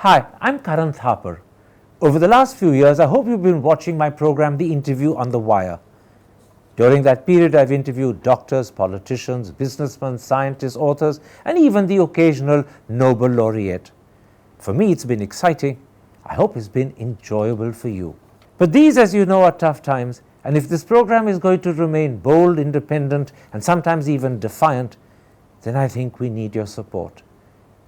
Hi, I'm Karan Thapar. Over the last few years, I hope you've been watching my program, The Interview on the Wire. During that period, I've interviewed doctors, politicians, businessmen, scientists, authors, and even the occasional Nobel laureate. For me, it's been exciting. I hope it's been enjoyable for you. But these, as you know, are tough times, and if this program is going to remain bold, independent, and sometimes even defiant, then I think we need your support.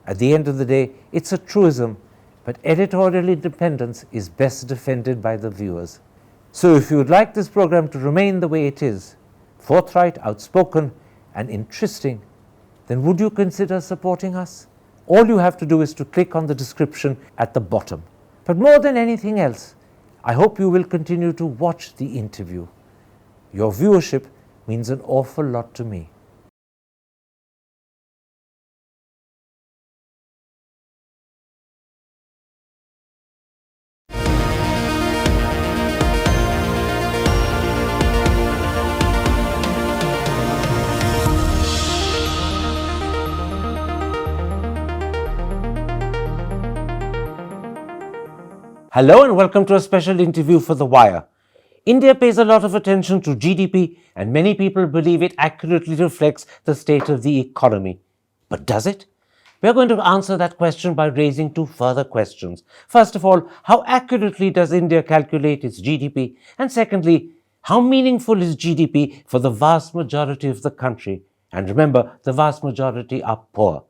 At the end of the day, it's a truism, but editorial independence is best defended by the viewers. So if you would like this program to remain the way it is, forthright, outspoken, and interesting, then would you consider supporting us? All you have to do is to click on the description at the bottom. But more than anything else, I hope you will continue to watch the interview. Your viewership means an awful lot to me. Hello and welcome to a special interview for The Wire. India pays a lot of attention to GDP and many people believe it accurately reflects the state of the economy. But does it? We are going to answer that question by raising two further questions. First of all, how accurately does India calculate its GDP? And secondly, how meaningful is GDP for the vast majority of the country? And remember, the vast majority are poor.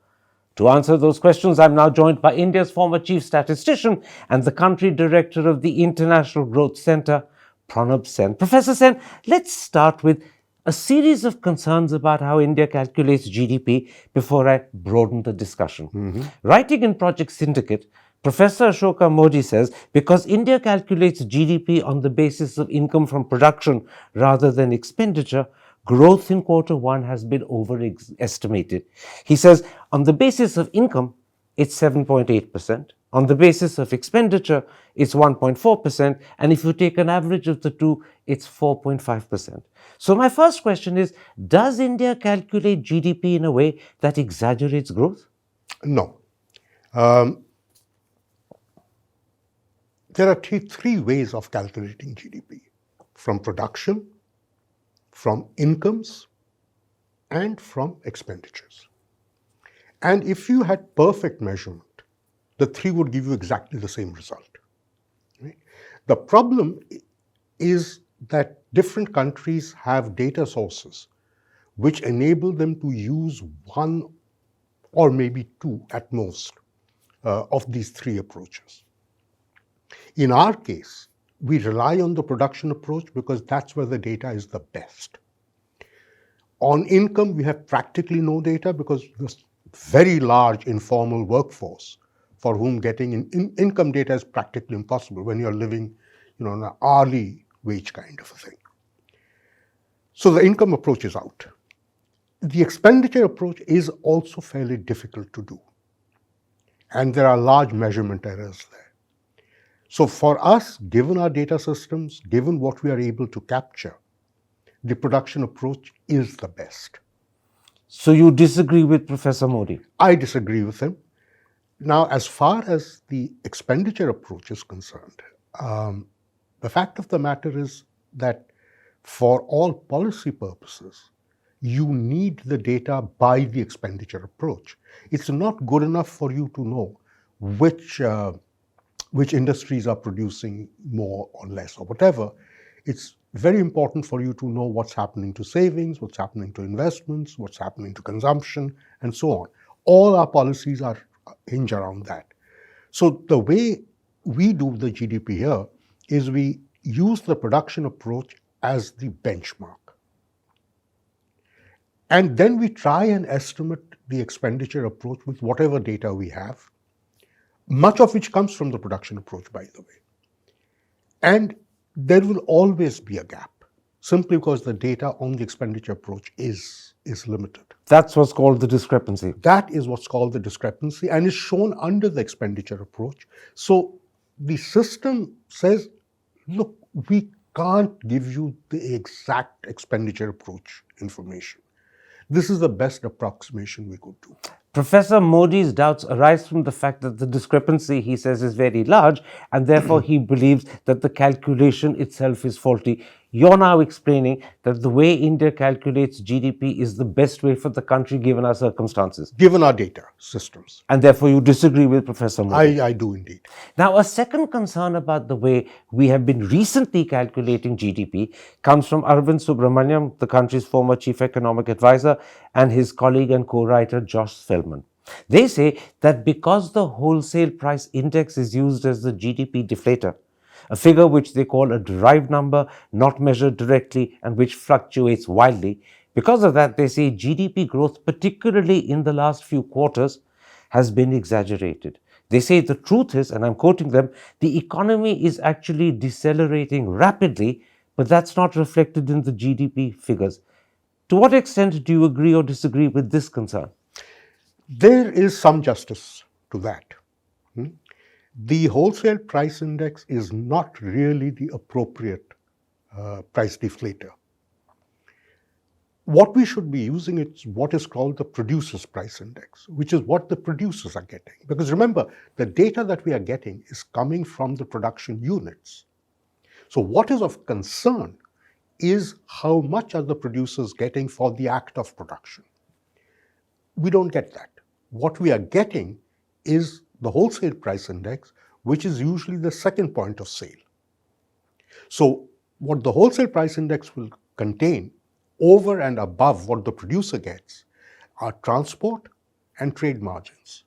To answer those questions, I'm now joined by India's former Chief Statistician and the Country Director of the International Growth Centre, Pronab Sen. Professor Sen, let's start with a series of concerns about how India calculates GDP before I broaden the discussion. Writing in Project Syndicate, Professor Ashoka Modi says, because India calculates GDP on the basis of income from production rather than expenditure, growth in Q1 has been overestimated. He says, on the basis of income, it's 7.8%. On the basis of expenditure, it's 1.4%. And if you take an average of the two, it's 4.5%. So my first question is, does India calculate GDP in a way that exaggerates growth? No. There are three ways of calculating GDP: from production, from incomes, and from expenditures. And if you had perfect measurement, the three would give you exactly the same result. Right? The problem is that different countries have data sources which enable them to use one or maybe two at most of these three approaches. In our case, we rely on the production approach because that's where the data is the best. On income, we have practically no data because there's very large informal workforce for whom getting income data is practically impossible when you're living, on an hourly wage kind of a thing. So the income approach is out. The expenditure approach is also fairly difficult to do, and there are large measurement errors there. So for us, given our data systems, given what we are able to capture, the production approach is the best. So you disagree with Professor Modi? I disagree with him. Now, as far as the expenditure approach is concerned, the fact of the matter is that for all policy purposes, you need the data by the expenditure approach. It's not good enough for you to know which industries are producing more or less or whatever. It's very important for you to know what's happening to savings, what's happening to investments, what's happening to consumption, and so on. All our policies are hinge around that. So the way we do the GDP here is we use the production approach as the benchmark. And then we try and estimate the expenditure approach with whatever data we have, much of which comes from the production approach, by the way. And there will always be a gap, simply because the data on the expenditure approach is limited. That's what's called the discrepancy. That is what's called the discrepancy, and is shown under the expenditure approach. So the system says, look, we can't give you the exact expenditure approach information. This is the best approximation we could do. Professor Modi's doubts arise from the fact that the discrepancy, he says, is very large, and therefore he believes that the calculation itself is faulty. You're now explaining that the way India calculates GDP is the best way for the country given our circumstances. Given our data systems. And therefore you disagree with Professor Modi. I do indeed. Now, a second concern about the way we have been recently calculating GDP comes from Arvind Subramaniam, the country's former chief economic advisor, and his colleague and co-writer Josh Feldman. They say that because the wholesale price index is used as the GDP deflator, a figure which they call a derived number, not measured directly and which fluctuates wildly, because of that, they say GDP growth, particularly in the last few quarters, has been exaggerated. They say the truth is, and I'm quoting them, the economy is actually decelerating rapidly, but that's not reflected in the GDP figures. To what extent do you agree or disagree with this concern? There is some justice to that. The wholesale price index is not really the appropriate price deflator. What we should be using is what is called the producer's price index, which is what the producers are getting. Because remember, the data that we are getting is coming from the production units. So what is of concern is how much are the producers getting for the act of production. We don't get that. What we are getting is the wholesale price index, which is usually the second point of sale. So what the wholesale price index will contain over and above what the producer gets are transport and trade margins.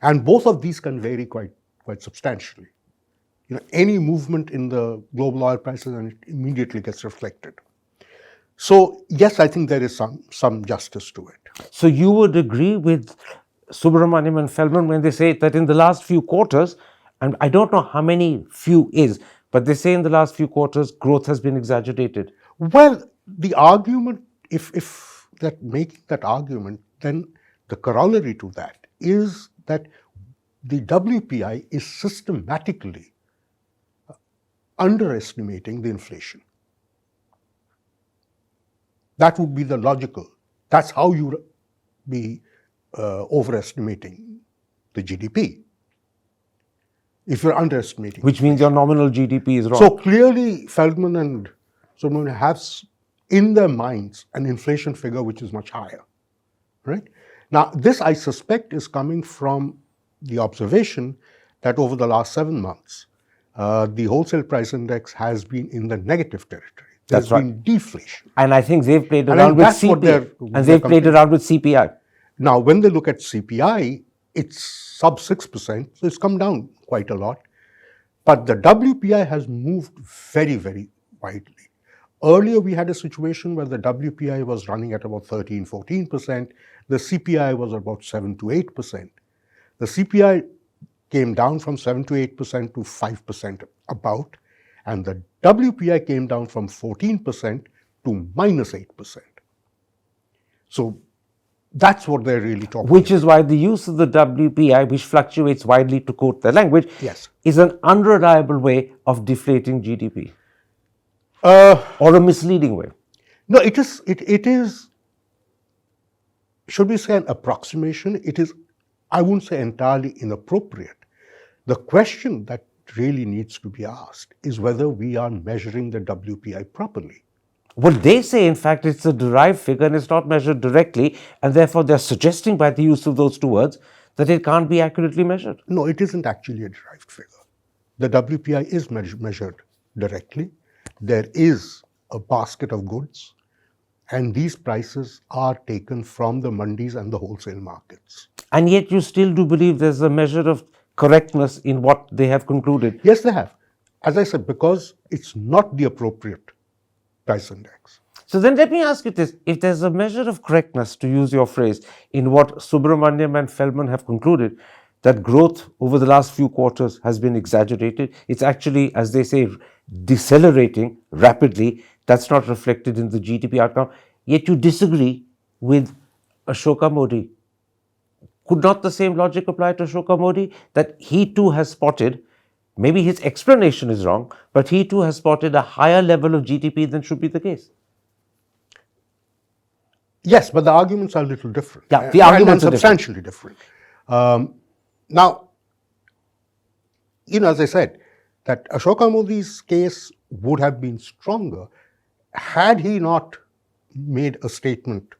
And both of these can vary quite substantially. Any movement in the global oil prices and it immediately gets reflected. So yes, I think there is some justice to it. So you would agree with Subramaniam and Feldman when they say that in the last few quarters, and I don't know how many few is, but they say in the last few quarters growth has been exaggerated. Well, the argument, if that making that argument, then the corollary to that is that the WPI is systematically underestimating the inflation. That would be the logical. That's how you would be overestimating the GDP. If you're underestimating. Which means your nominal GDP is wrong. So clearly, Feldman and Subramanian have in their minds an inflation figure which is much higher, right? Now, this I suspect is coming from the observation that over the last 7 months, the wholesale price index has been in the negative territory. There's been deflation. And I think they've played around with CPI. And they've played around with CPI. Now, when they look at CPI, it's sub 6%, so it's come down quite a lot. But the WPI has moved very, very widely. Earlier, we had a situation where the WPI was running at about 13, 14%. The CPI was about 7 to 8%. The CPI came down from 7 to 8% to 5% about, and the WPI came down from 14% to minus 8%. So that's what they're really talking about. Which is why the use of the WPI, which fluctuates widely to quote their language, yes, is an unreliable way of deflating GDP. Or a misleading way. No, it is, should we say an approximation? It is, I wouldn't say entirely inappropriate. The question that really needs to be asked is whether we are measuring the WPI properly. What they say, in fact, it's a derived figure and it's not measured directly, and therefore they're suggesting by the use of those two words that it can't be accurately measured. No, it isn't actually a derived figure. The WPI is measured directly. There is a basket of goods, and these prices are taken from the mandis and the wholesale markets. And yet you still do believe there's a measure of correctness in what they have concluded? Yes, they have. As I said, because it's not the appropriate price index. So then let me ask you this. If there's a measure of correctness, to use your phrase, in what Subramaniam and Feldman have concluded, that growth over the last few quarters has been exaggerated. It's actually, as they say, decelerating rapidly. That's not reflected in the GDP outcome. Yet you disagree with Ashoka Modi. Could not the same logic apply to Ashoka Modi? That he too has spotted, maybe his explanation is wrong, but he too has spotted a higher level of GDP than should be the case. Yes, but the arguments are a little different. Yeah, the arguments and are substantially different. Now, as I said, that Ashoka Modi's case would have been stronger had he not made a statement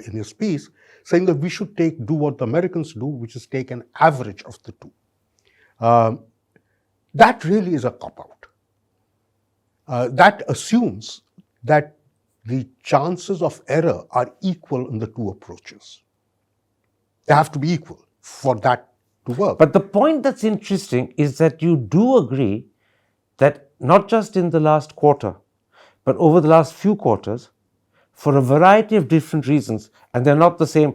in his piece saying that we should do what the Americans do, which is take an average of the two. That really is a cop-out. That assumes that the chances of error are equal in the two approaches. They have to be equal for that to work. But the point that's interesting is that you do agree that not just in the last quarter, but over the last few quarters, for a variety of different reasons, and they're not the same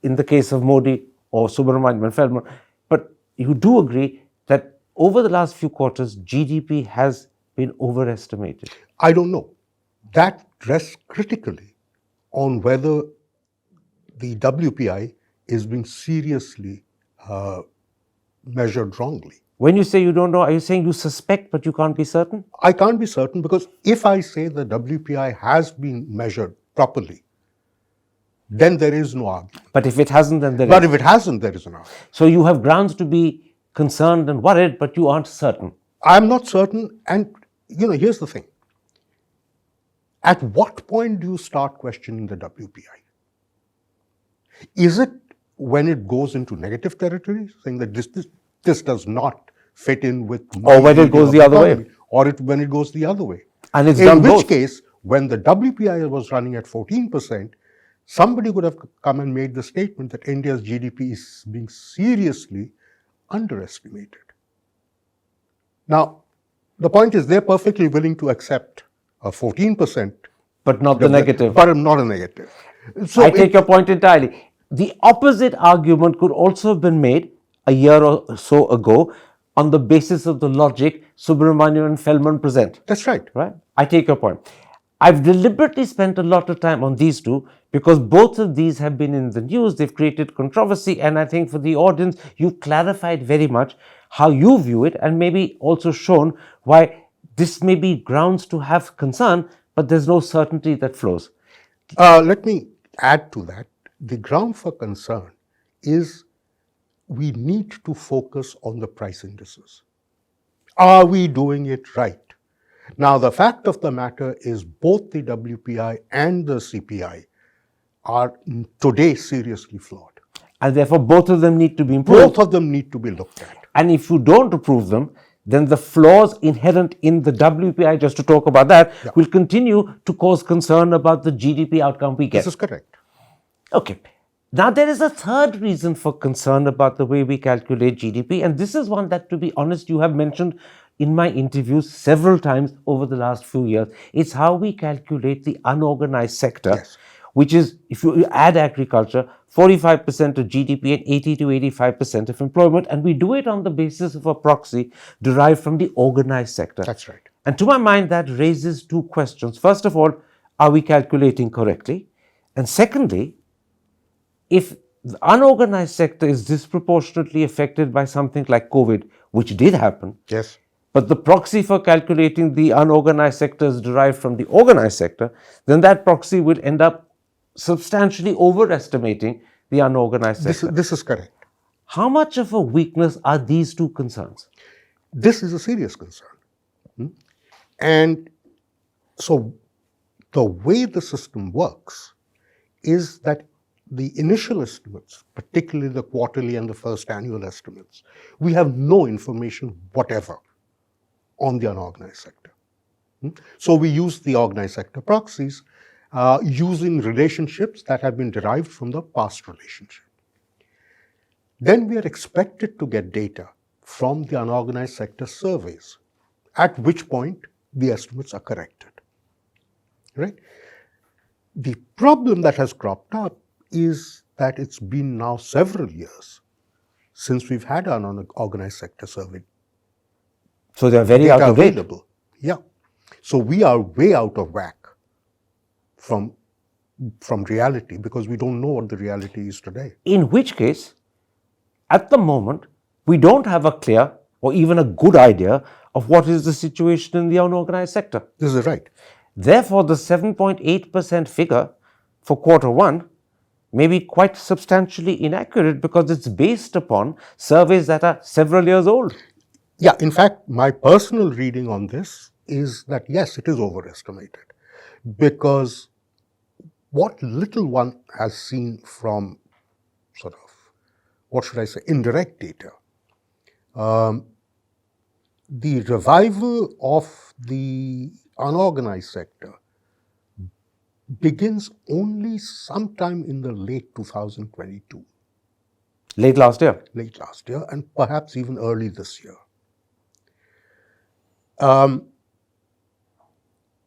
in the case of Modi or Subramanian and Feldman, but you do agree that over the last few quarters, GDP has been overestimated. I don't know. That rests critically on whether the WPI is being seriously measured wrongly. When you say you don't know, are you saying you suspect but you can't be certain? I can't be certain because if I say the WPI has been measured properly, then there is no argument. But if it hasn't, then there is. But if it hasn't, there is an argument. So you have grounds to be concerned and worried, but you aren't certain. I'm not certain, and here's the thing. At what point do you start questioning the WPI? Is it when it goes into negative territory, saying that this does not fit in with my or when it goes the other economy, way, or when it goes the other way? And it's in done which both. case, when the WPI was running at 14%, somebody would have come and made the statement that India's GDP is being seriously underestimated. Now, the point is they're perfectly willing to accept a 14%. But not the negative. But not a negative. So I take your point entirely. The opposite argument could also have been made a year or so ago on the basis of the logic Subramanian and Feldman present. That's right. Right? I take your point. I've deliberately spent a lot of time on these two because both of these have been in the news. They've created controversy, and I think for the audience, you've clarified very much how you view it and maybe also shown why this may be grounds to have concern, but there's no certainty that flows. Let me add to that. The ground for concern is we need to focus on the price indices. Are we doing it right? Now, the fact of the matter is both the WPI and the CPI are today seriously flawed. And therefore, both of them need to be improved. Both of them need to be looked at. And if you don't approve them, then the flaws inherent in the WPI, just to talk about that, will continue to cause concern about the GDP outcome we get. This is correct. Okay. Now, there is a third reason for concern about the way we calculate GDP, and this is one that, to be honest, you have mentioned in my interviews several times over the last few years. It's how we calculate the unorganized sector, which is, if you add agriculture, 45% of GDP and 80 to 85% of employment, and we do it on the basis of a proxy derived from the organized sector. That's right. And to my mind, that raises two questions. First of all, are we calculating correctly? And secondly, if the unorganized sector is disproportionately affected by something like COVID, which did happen, yes, but the proxy for calculating the unorganized sector is derived from the organized sector, then that proxy would end up substantially overestimating the unorganized sector. This is correct. How much of a weakness are these two concerns? This is a serious concern. And so the way the system works is that the initial estimates, particularly the quarterly and the first annual estimates, we have no information whatever on the unorganized sector. So we use the organized sector proxies using relationships that have been derived from the past relationship. Then we are expected to get data from the unorganized sector surveys, at which point the estimates are corrected. Right? The problem that has cropped up is that it's been now several years since we've had an unorganized sector survey. So they're very out of date. Available. Yeah. So we are way out of whack from reality because we don't know what the reality is today. In which case, at the moment, we don't have a clear or even a good idea of what is the situation in the unorganized sector. This is right. Therefore, the 7.8% figure for quarter one may be quite substantially inaccurate because it's based upon surveys that are several years old. Yeah, in fact, my personal reading on this is that yes, it is overestimated, because what little one has seen from sort of, what should I say, indirect data, the revival of the unorganized sector begins only sometime in the late 2022. Late last year. Late last year, and perhaps even early this year.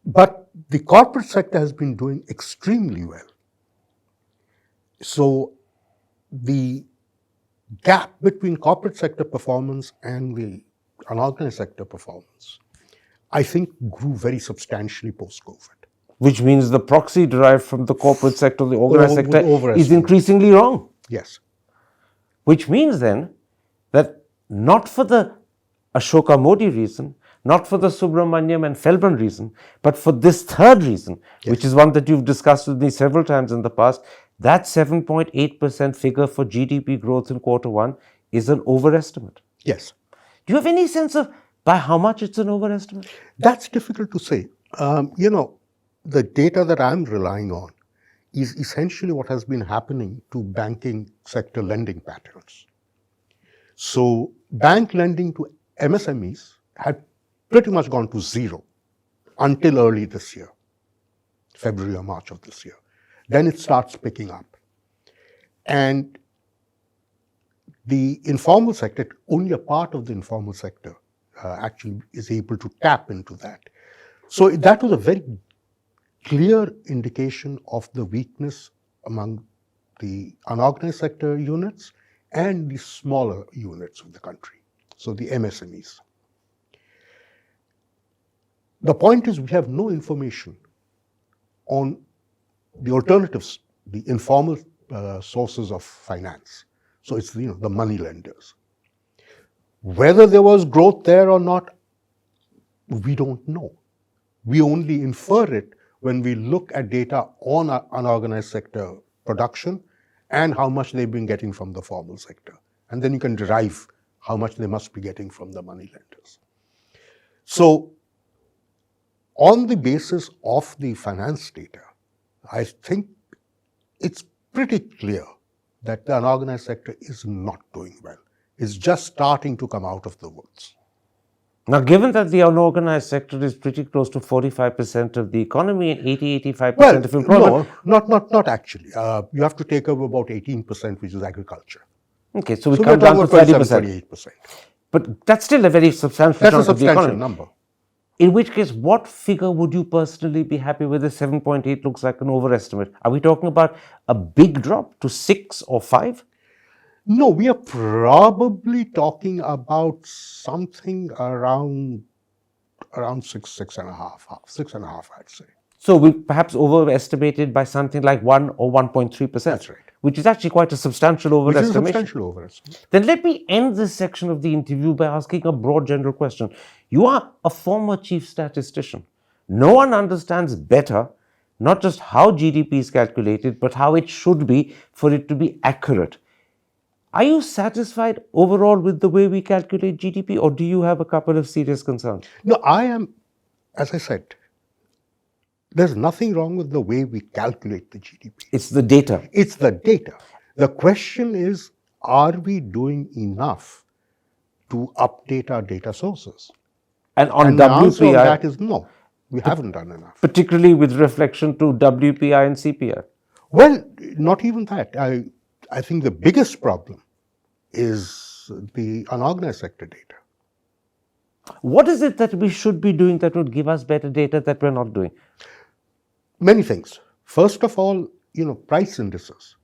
But the corporate sector has been doing extremely well. So the gap between corporate sector performance and the unorganized sector performance, I think, grew very substantially post-COVID. Which means the proxy derived from the corporate sector, the organized sector, is increasingly wrong. Yes. Which means then that not for the Ashoka Modi reason, not for the Subramaniam and Feldman reason, but for this third reason, which is one that you've discussed with me several times in the past, that 7.8% figure for GDP growth in quarter one is an overestimate. Yes. Do you have any sense of by how much it's an overestimate? That's difficult to say. The data that I'm relying on is essentially what has been happening to banking sector lending patterns. So bank lending to MSMEs had pretty much gone to zero until early this year, February or March of this year. Then it starts picking up. And the informal sector, only a part of the informal sector actually is able to tap into that. So that was a very clear indication of the weakness among the unorganized sector units and the smaller units of the country, so the MSMEs. The point is we have no information on the alternatives, the informal sources of finance. So it's the money lenders. Whether there was growth there or not, we don't know. We only infer it when we look at data on unorganized sector production and how much they've been getting from the formal sector. And then you can derive how much they must be getting from the money lenders. So on the basis of the finance data, I think it's pretty clear that the unorganized sector is not doing well. It's just starting to come out of the woods. Now, given that the unorganized sector is pretty close to 45% of the economy and 80-85% of employment. No, not actually. You have to take over about 18%, which is agriculture. Okay, so we come down to 30%. 28%. But that's still a very substantial That's chunk a of the economy. number. In which case, what figure would you personally be happy with? The 7.8 looks like an overestimate. Are we talking about a big drop to 6 or 5? No, we are probably talking about something around 6.5, I'd say. So we perhaps overestimated by something like 1 or 1.3%. That's right. Which is actually quite a substantial overestimation. Which is a substantial overestimate. Then let me end this section of the interview by asking a broad general question. You are a former chief statistician. No one understands better not just how GDP is calculated, but how it should be for it to be accurate. Are you satisfied overall with the way we calculate GDP, or do you have a couple of serious concerns? No, I am, as I said, there's nothing wrong with the way we calculate the GDP. It's the data. It's the data. The question is, are we doing enough to update our data sources? And on the WPI, answer on that is no, we haven't done enough. Particularly with reflection to WPI and CPI. Well, not even that. I think the biggest problem is the unorganized sector data. What is it that we should be doing that would give us better data that we're not doing? Many things. First of all, price indices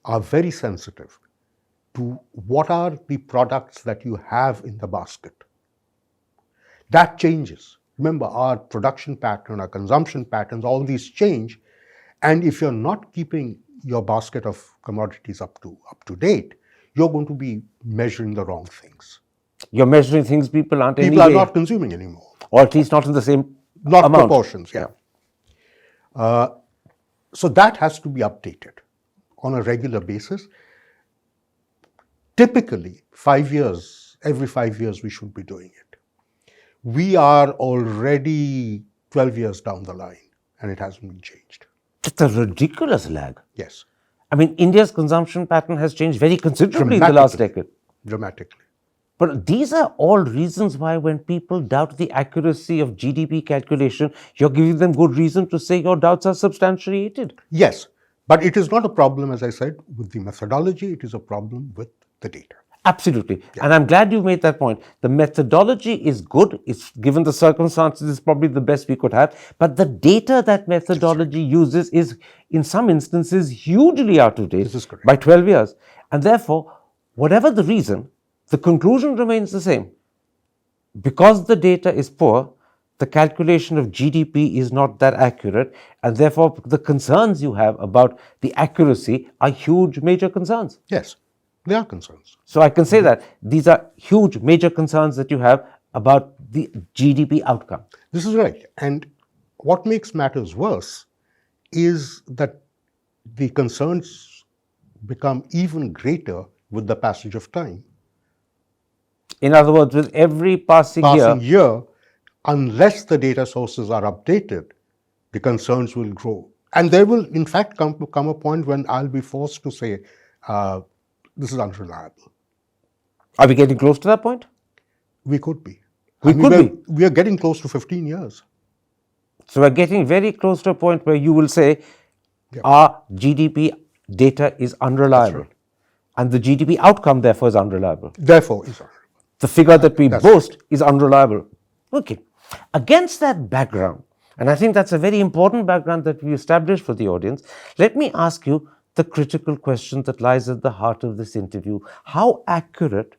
are very sensitive to what are the products that you have in the basket. That changes. Remember, our production pattern, our consumption patterns, all these change. And if you're not keeping your basket of commodities up to date, you're going to be measuring the wrong things. You're measuring things people aren't People are not consuming anymore. Or at least not in the same Not amount. proportions, yeah. So that has to be updated on a regular basis. Typically, 5 years, every 5 years we should be doing it. We are already 12 years down the line and it hasn't been changed. It's a ridiculous lag. Yes. I mean, India's consumption pattern has changed very considerably in the last decade. Dramatically. But these are all reasons why when people doubt the accuracy of GDP calculation, you're giving them good reason to say your doubts are substantiated. Yes, but it is not a problem, as I said, with the methodology, it is a problem with the data. Absolutely. Yeah. And I'm glad you made that point. The methodology is good. It's given the circumstances, it's probably the best we could have. But the data that methodology uses is, in some instances, hugely out of date by 12 years. And therefore, whatever the reason, the conclusion remains the same. Because the data is poor, the calculation of GDP is not that accurate, and therefore the concerns you have about the accuracy are huge, major concerns. Yes, they are concerns. So I can say that these are huge, major concerns that you have about the GDP outcome. This is right. And what makes matters worse is that the concerns become even greater with the passage of time. In other words, with every passing year, unless the data sources are updated, the concerns will grow. And there will, in fact, come a point when I'll be forced to say, this is unreliable. Are we getting close to that point? We could be. We are getting close to 15 years. So we're getting very close to a point where you will say, our GDP data is unreliable. Right. And the GDP outcome, therefore, is unreliable. Therefore, is unreliable. The figure that we boast is unreliable. Okay. Against that background, and I think that's a very important background that we established for the audience, let me ask you the critical question that lies at the heart of this interview. How accurate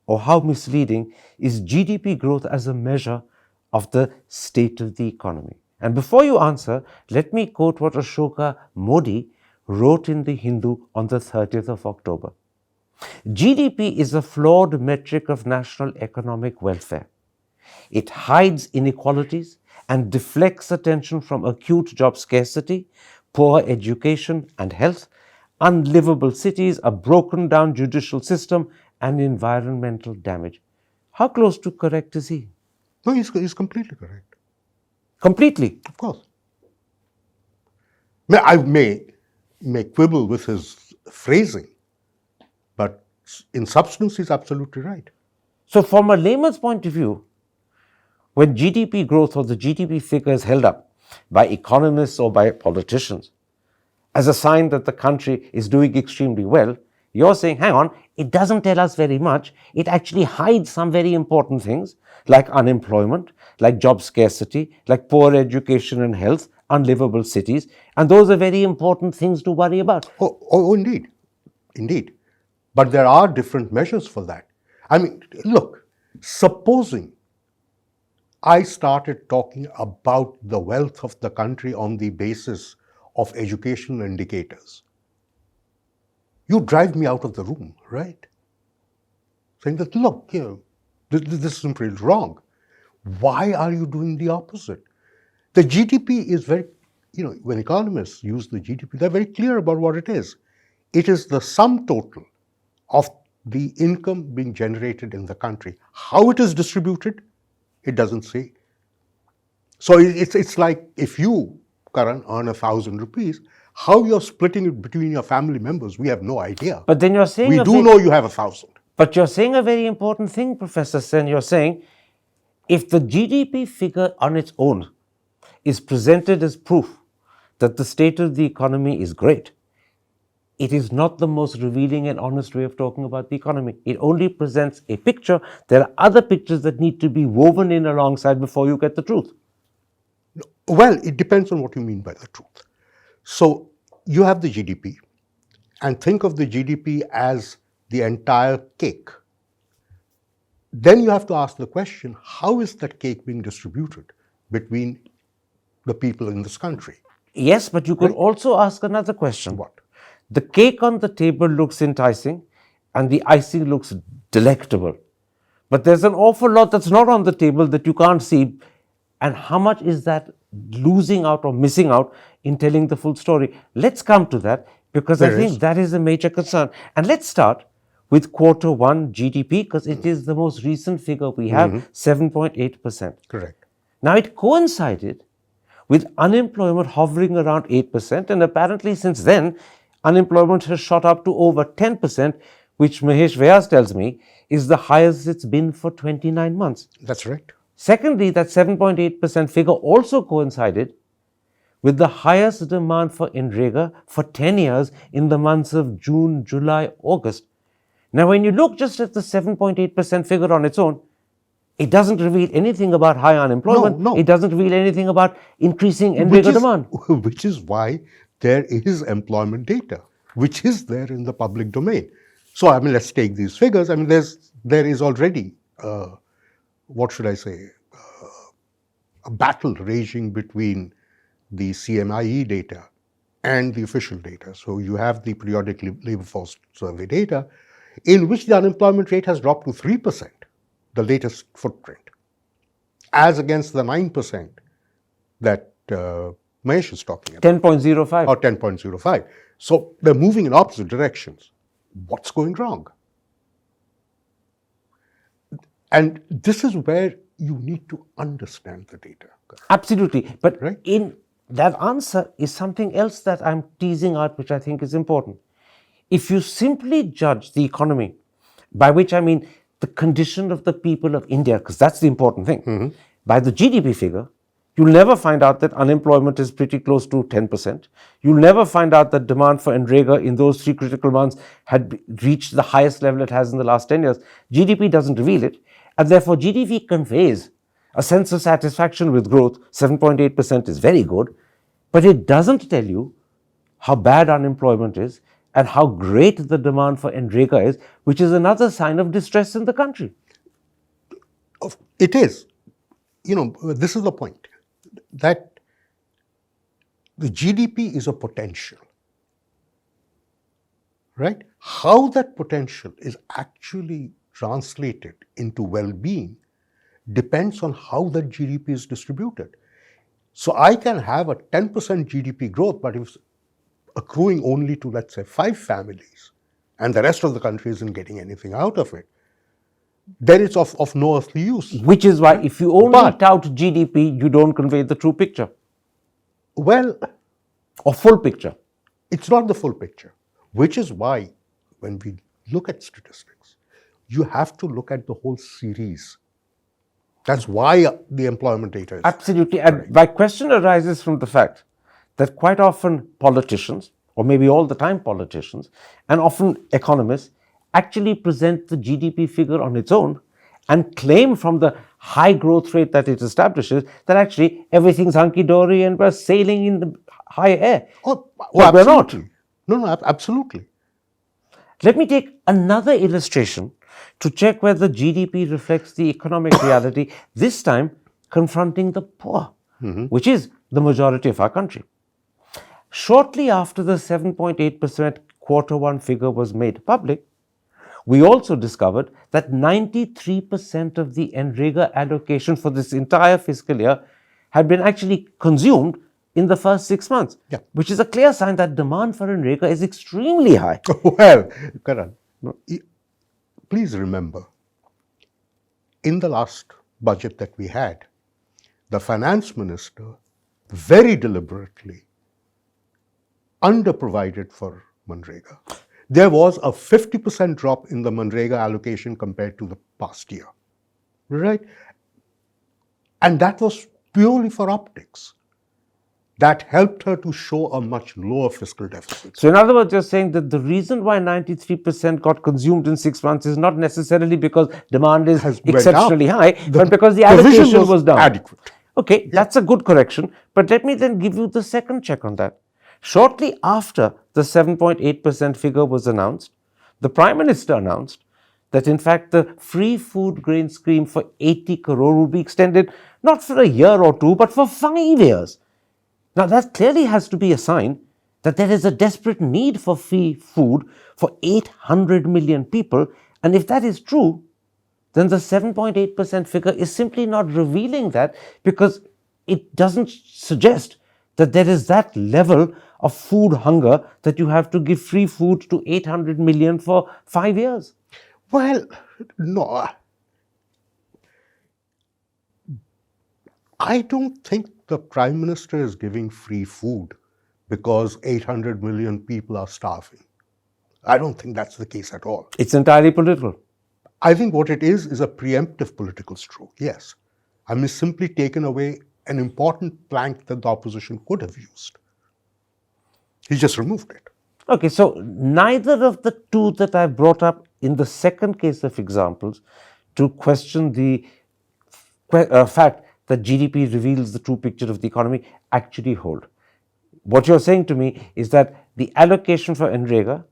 or how misleading is GDP growth as a measure of the state of the economy? And before you answer, let me quote what Ashoka Modi wrote in the Hindu on the 30th of October. GDP is a flawed metric of national economic welfare. It hides inequalities and deflects attention from acute job scarcity, poor education and health, unlivable cities, a broken down judicial system, and environmental damage. How close to correct is he? No, he's completely correct. Completely? Of course. I may quibble with his phrasing, but in substance, he's absolutely right. So from a layman's point of view, when GDP growth or the GDP figure is held up by economists or by politicians as a sign that the country is doing extremely well, you're saying, hang on, it doesn't tell us very much. It actually hides some very important things like unemployment, like job scarcity, like poor education and health, unlivable cities, and those are very important things to worry about. Oh, indeed. Indeed. But there are different measures for that. I mean, look, supposing I started talking about the wealth of the country on the basis of educational indicators, you drive me out of the room, right? Saying that, look, this is simply wrong. Why are you doing the opposite? The GDP is very, when economists use the GDP, they're very clear about what it is. It is the sum total of the income being generated in the country. How it is distributed, it doesn't say. So it's like if you, Karan, earn 1,000 rupees, how you're splitting it between your family members, we have no idea. But then you're saying we do know you have 1,000. But you're saying a very important thing, Professor Sen. You're saying if the GDP figure on its own is presented as proof that the state of the economy is great, it is not the most revealing and honest way of talking about the economy. It only presents a picture. There are other pictures that need to be woven in alongside before you get the truth. Well, it depends on what you mean by the truth. So you have the GDP, and think of the GDP as the entire cake. Then you have to ask the question, how is that cake being distributed between the people in this country? Yes, but you could also ask another question. What? The cake on the table looks enticing and the icing looks delectable. But there's an awful lot that's not on the table that you can't see, and how much is that losing out or missing out in telling the full story? Let's come to that, because I think that is a major concern. And let's start with Q1 GDP, because it is the most recent figure we have, 7.8%. Correct. Now, it coincided with unemployment hovering around 8%, and apparently since then, unemployment has shot up to over 10%, which Mahesh Vyas tells me is the highest it's been for 29 months. That's right. Secondly, that 7.8% figure also coincided with the highest demand for Unreliable for 10 years in the months of June, July, August. Now, when you look just at the 7.8% figure on its own, it doesn't reveal anything about high unemployment. No. It doesn't reveal anything about increasing Unreliable demand. Which is why there is employment data, which is there in the public domain. So, I mean, let's take these figures. I mean, there is already, what should I say, a battle raging between the CMIE data and the official data. So, you have the periodic labor force survey data, in which the unemployment rate has dropped to 3%, the latest footprint, as against the 9% that Mahesh is talking about. 10.05. Or 10.05. So they're moving in opposite directions. What's going wrong? And this is where you need to understand the data. Absolutely. But Right? in that answer is something else that I'm teasing out, which I think is important. If you simply judge the economy, by which I mean the condition of the people of India, because that's the important thing, by the GDP figure, you'll never find out that unemployment is pretty close to 10%. You'll never find out that demand for Unreliable in those 3 critical months had reached the highest level it has in the last 10 years. GDP doesn't reveal it, and therefore GDP conveys a sense of satisfaction with growth. 7.8% is very good, but it doesn't tell you how bad unemployment is and how great the demand for Unreliable is, which is another sign of distress in the country. It is. You know, this is the point, that the GDP is a potential, right? How that potential is actually translated into well-being depends on how that GDP is distributed. So I can have a 10% GDP growth, but if it's accruing only to, let's say, 5 families, and the rest of the country isn't getting anything out of it, then it's of no earthly use. Which is why if you only tout GDP, you don't convey the true picture. Well, or full picture. It's not the full picture, which is why when we look at statistics, you have to look at the whole series. That's why the employment data is. Absolutely. And my question arises from the fact that quite often politicians, or maybe all the time politicians, and often economists, actually present the GDP figure on its own and claim from the high growth rate that it establishes that actually everything's hunky-dory and we're sailing in the high air. But we're not. No, absolutely. Let me take another illustration to check whether GDP reflects the economic reality, this time confronting the poor, which is the majority of our country. Shortly after the 7.8% Q1 figure was made public, we also discovered that 93% of the Unreliable allocation for this entire fiscal year had been actually consumed in the first 6 months, which is a clear sign that demand for Unreliable is extremely high. Well, Karan, please remember, in the last budget that we had, the finance minister very deliberately underprovided for Manrega. There was a 50% drop in the Manrega allocation compared to the past year, right? And that was purely for optics. That helped her to show a much lower fiscal deficit. So in other words, you're saying that the reason why 93% got consumed in 6 months is not necessarily because demand is exceptionally high, but because the allocation was down. Adequate. Okay, that's a good correction. But let me then give you the second check on that. Shortly after the 7.8% figure was announced, the Prime Minister announced that in fact the free food grain scheme for 80 crore will be extended not for a year or two, but for 5 years. Now that clearly has to be a sign that there is a desperate need for free food for 800 million people. And if that is true, then the 7.8% figure is simply not revealing that, because it doesn't suggest that there is that level of food hunger that you have to give free food to 800 million for 5 years. Well, no, I don't think the Prime Minister is giving free food because 800 million people are starving. I don't think that's the case at all. It's entirely political. I think what it is a preemptive political stroke, yes. I mean, simply taken away an important plank that the opposition could have used. He just removed it. Okay, so neither of the two that I brought up in the second case of examples to question the fact that GDP reveals the true picture of the economy actually hold. What you're saying to me is that the allocation for NREGA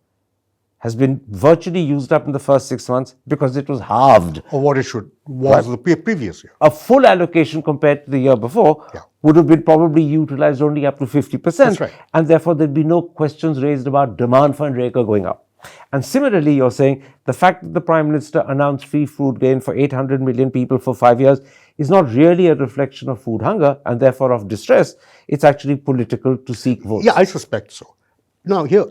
has been virtually used up in the first 6 months because it was halved. Or what it was the previous year. A full allocation compared to the year before would have been probably utilized only up to 50%. That's right. And therefore, there'd be no questions raised about demand for NREGA going up. And similarly, you're saying the fact that the Prime Minister announced free food gain for 800 million people for 5 years is not really a reflection of food hunger and therefore of distress. It's actually political to seek votes. Yeah, I suspect so. Now here,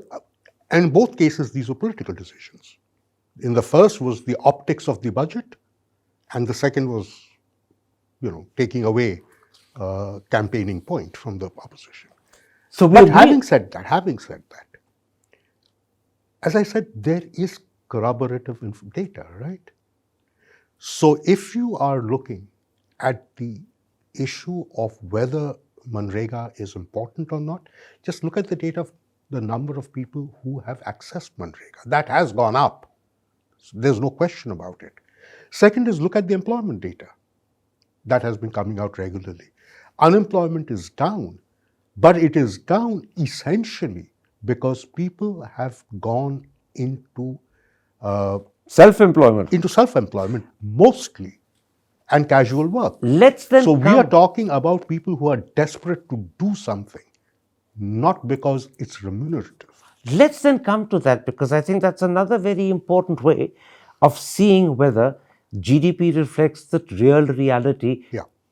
and in both cases, these were political decisions. In the first was the optics of the budget, and the second was, taking away a campaigning point from the opposition. So, but having said that, as I said, there is corroborative data, right? So if you are looking at the issue of whether Manrega is important or not, just look at the data of the number of people who have accessed Manrega. That has gone up. So there's no question about it. Second is look at the employment data. That has been coming out regularly. Unemployment is down, but it is down essentially because people have gone into self-employment mostly, and casual work. So we are talking about people who are desperate to do something, not because it's remunerative. Let's then come to that, because I think that's another very important way of seeing whether GDP reflects the real reality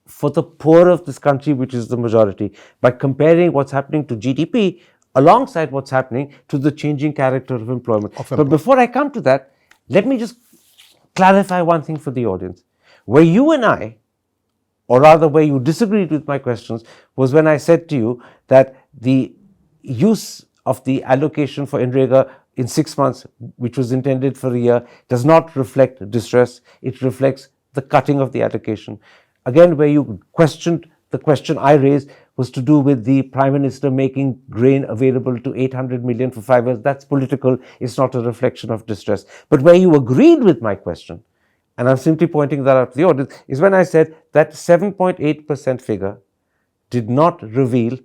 for the poor of this country, which is the majority, by comparing what's happening to GDP alongside what's happening to the changing character of employment. But before I come to that, let me just clarify one thing for the audience. Where you and I, or rather where you disagreed with my questions, was when I said to you that the use of the allocation for NREGA in 6 months, which was intended for a year, does not reflect distress. It reflects the cutting of the allocation. Again, where you questioned, the question I raised was to do with the Prime Minister making grain available to 800 million for 5 years. That's political. It's not a reflection of distress. But where you agreed with my question, and I'm simply pointing that out to the audience, is when I said that 7.8% figure did not reveal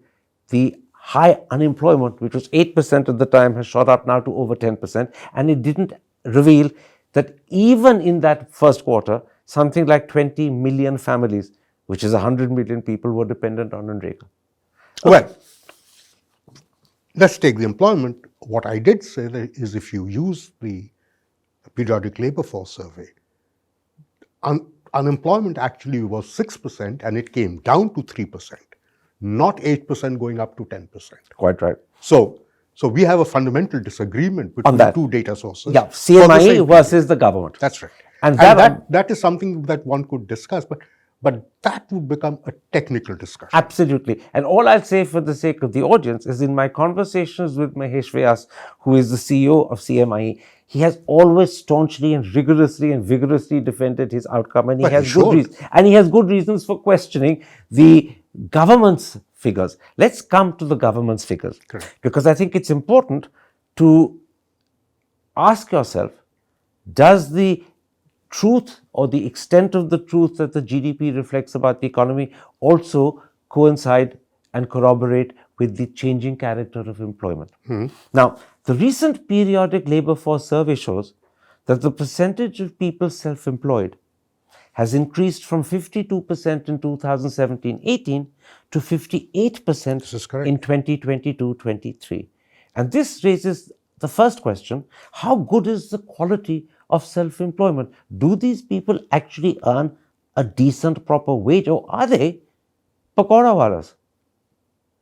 the high unemployment, which was 8% at the time, has shot up now to over 10%, and it didn't reveal that even in that first quarter, something like 20 million families, which is 100 million people, were dependent on NREGA. Well, let's take the employment. What I did say is if you use the periodic labor force survey, unemployment actually was 6% and it came down to 3%, not 8% going up to 10%. Quite right. So we have a fundamental disagreement between the two data sources. Yeah, CMIE versus the government. That's right. And that is something that one could discuss, but that would become a technical discussion. Absolutely. And all I'll say for the sake of the audience is in my conversations with Mahesh Vyas, who is the CEO of CMIE, he has always staunchly and rigorously and vigorously defended his outcome, and he has good reasons for questioning the government's figures. Let's come to the government's figures. Correct. Because I think it's important to ask yourself, does the truth or the extent of the truth that the GDP reflects about the economy also coincide and corroborate with the changing character of employment? Now, the recent periodic labor force survey shows that the percentage of people self-employed has increased from 52% in 2017-18 to 58% in 2022-23. And this raises the first question: how good is the quality of self-employment? Do these people actually earn a decent, proper wage, or are they Pakora walas.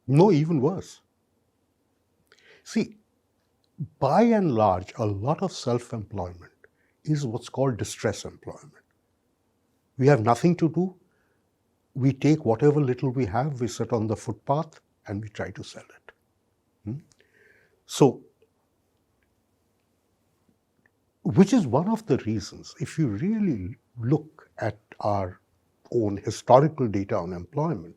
No, even worse. See, by and large, a lot of self-employment is what's called distress employment. We have nothing to do. We take whatever little we have, we sit on the footpath, and we try to sell it. So, which is one of the reasons, if you really look at our own historical data on employment,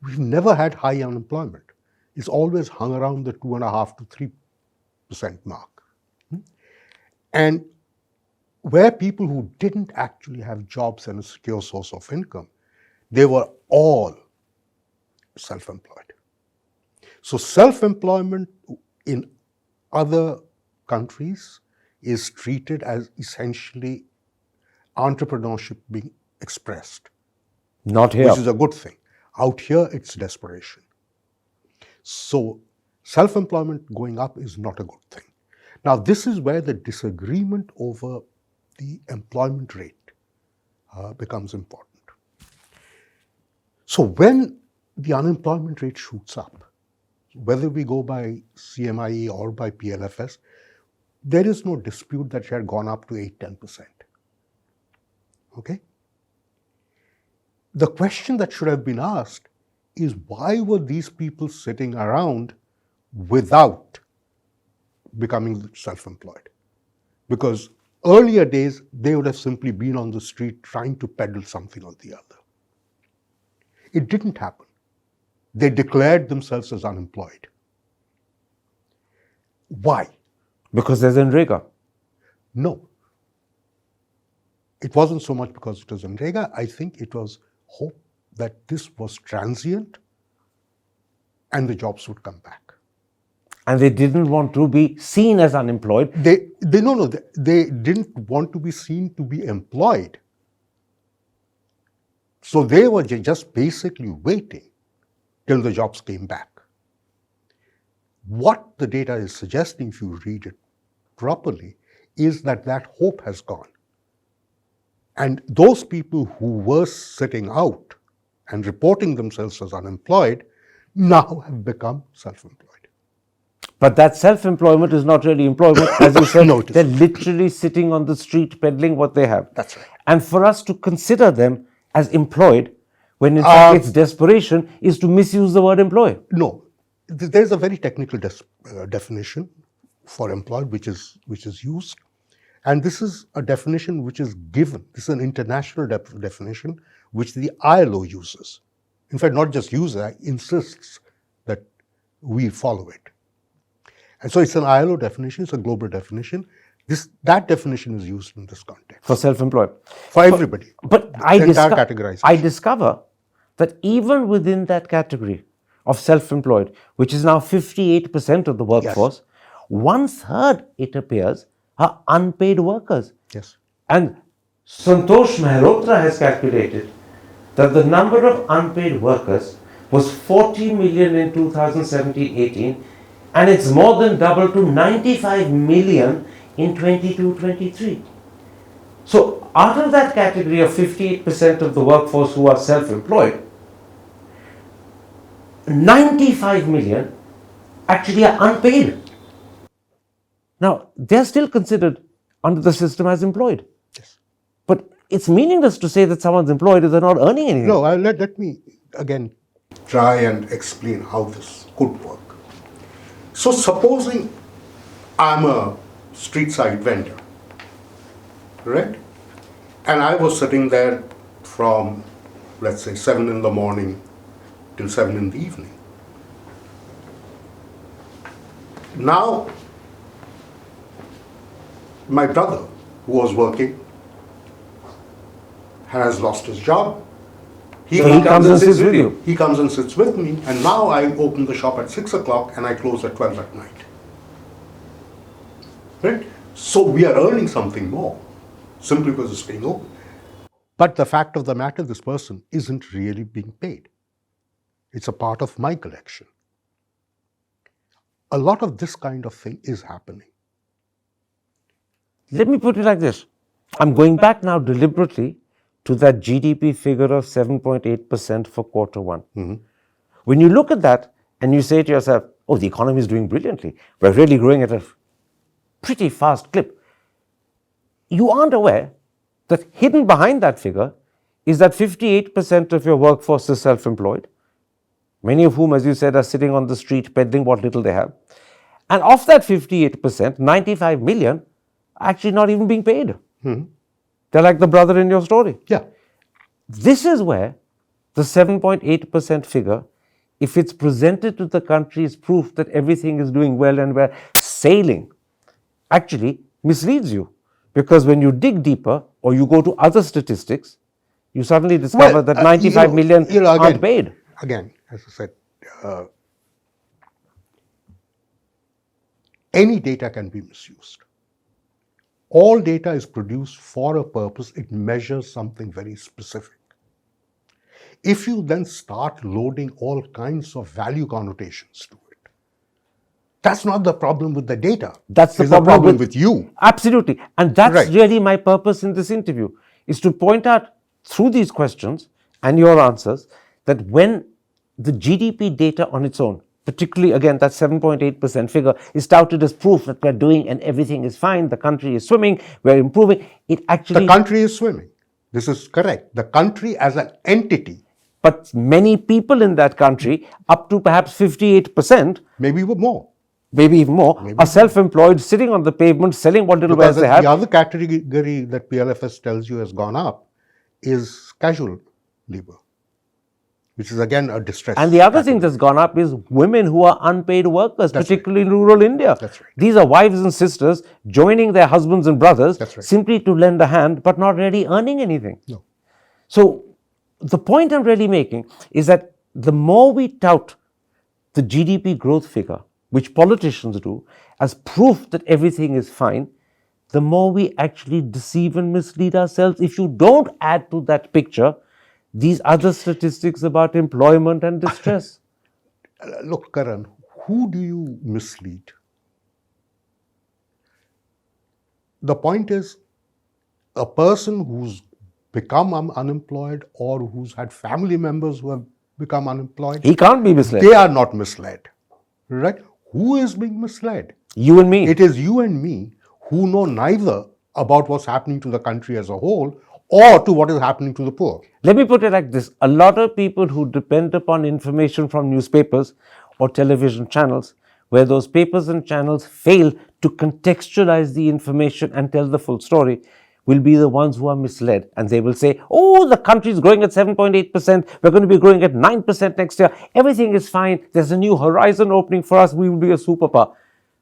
we've never had high unemployment. It's always hung around the 2.5% to 3% mark. And where people who didn't actually have jobs and a secure source of income, they were all self-employed. So self-employment in other countries is treated as essentially entrepreneurship being expressed. Not here. Which is a good thing. Out here, it's desperation. So self-employment going up is not a good thing. Now, this is where the disagreement over the employment rate becomes important. So when the unemployment rate shoots up, whether we go by CMIE or by PLFS, there is no dispute that it had gone up to 8-10%. Okay? The question that should have been asked is, why were these people sitting around without becoming self-employed? Because earlier days, they would have simply been on the street trying to peddle something or the other. It didn't happen. They declared themselves as unemployed. Why? Because there's Nrega. No. It wasn't so much because it was Nrega. I think it was hope that this was transient and the jobs would come back. And they didn't want to be seen as unemployed. They didn't want to be seen to be employed. So they were just basically waiting till the jobs came back. What the data is suggesting, if you read it properly, is that that hope has gone. And those people who were sitting out and reporting themselves as unemployed now have become self-employed. But that self-employment is not really employment. As you said, No, they're literally sitting on the street peddling what they have. That's right. And for us to consider them as employed, when in fact it's desperation, is to misuse the word employed. No. There's a very technical definition for employed which is used. And this is a definition which is given. This is an international definition which the ILO uses. In fact, not just uses, insists that we follow it. And so it's an ILO definition, it's a global definition. That definition is used in this context. For self-employed. For everybody. But I discover that even within that category of self-employed, which is now 58% of the workforce, yes, 1/3, it appears, are unpaid workers. Yes. And Santosh Mehrotra has calculated that the number of unpaid workers was 40 million in 2017-18, and it's more than doubled to 95 million in 22-23. So out of that category of 58% of the workforce who are self-employed, 95 million actually are unpaid. Now, they're still considered under the system as employed. Yes. But it's meaningless to say that someone's employed if they're not earning anything. No, let me again try and explain how this could work. So supposing I'm a street side vendor, right? And I was sitting there from, let's say, 7 in the morning till 7 in the evening. Now, my brother, who was working, has lost his job. He comes and sits with you. He comes and sits with me, and now I open the shop at 6 o'clock and I close at 12 at night. Right? So we are earning something more, simply because it's staying open. But the fact of the matter, this person isn't really being paid. It's a part of my collection. A lot of this kind of thing is happening. Let me put it like this. I'm going back now deliberately to that GDP figure of 7.8% for quarter one. When you look at that and you say to yourself, oh, the economy is doing brilliantly, we're really growing at a pretty fast clip, you aren't aware that hidden behind that figure is that 58% of your workforce is self-employed, many of whom, as you said, are sitting on the street peddling what little they have. And of that 58%, 95 million are actually not even being paid. They're like the brother in your story. Yeah. This is where the 7.8% figure, if it's presented to the country as proof that everything is doing well and we're sailing, actually misleads you. Because when you dig deeper or you go to other statistics, you suddenly discover that 95 million aren't paid. Again, as I said, any data can be misused. All data is produced for a purpose. It measures something very specific. If you then start loading all kinds of value connotations to it, that's not the problem with the data. That's the problem with you. Absolutely. And that's really my purpose in this interview, is to point out through these questions and your answers that when the GDP data on its own, particularly again that 7.8% figure, is touted as proof that we're doing and everything is fine, the country is swimming, we're improving, it actually... The country is swimming. This is correct. The country as an entity. But many people in that country, up to perhaps 58%, maybe even more, are self-employed, sitting on the pavement, selling what little wares they have. The other category that PLFS tells you has gone up is casual labor, which is again a distress. And the other thing that's gone up is women who are unpaid workers, particularly in rural India. That's right. These are wives and sisters joining their husbands and brothers simply to lend a hand, but not really earning anything. No. So the point I'm really making is that the more we tout the GDP growth figure, which politicians do, as proof that everything is fine, the more we actually deceive and mislead ourselves. If you don't add to that picture these other statistics about employment and distress. Look, Karan, who do you mislead? The point is, a person who's become unemployed or who's had family members who have become unemployed, he can't be misled. They are not misled, right? Who is being misled? You and me. It is you and me who know neither about what's happening to the country as a whole or to what is happening to the poor. Let me put it like this. A lot of people who depend upon information from newspapers or television channels, where those papers and channels fail to contextualize the information and tell the full story, will be the ones who are misled. And they will say, oh, the country is growing at 7.8%. We're going to be growing at 9% next year. Everything is fine. There's a new horizon opening for us. We will be a superpower.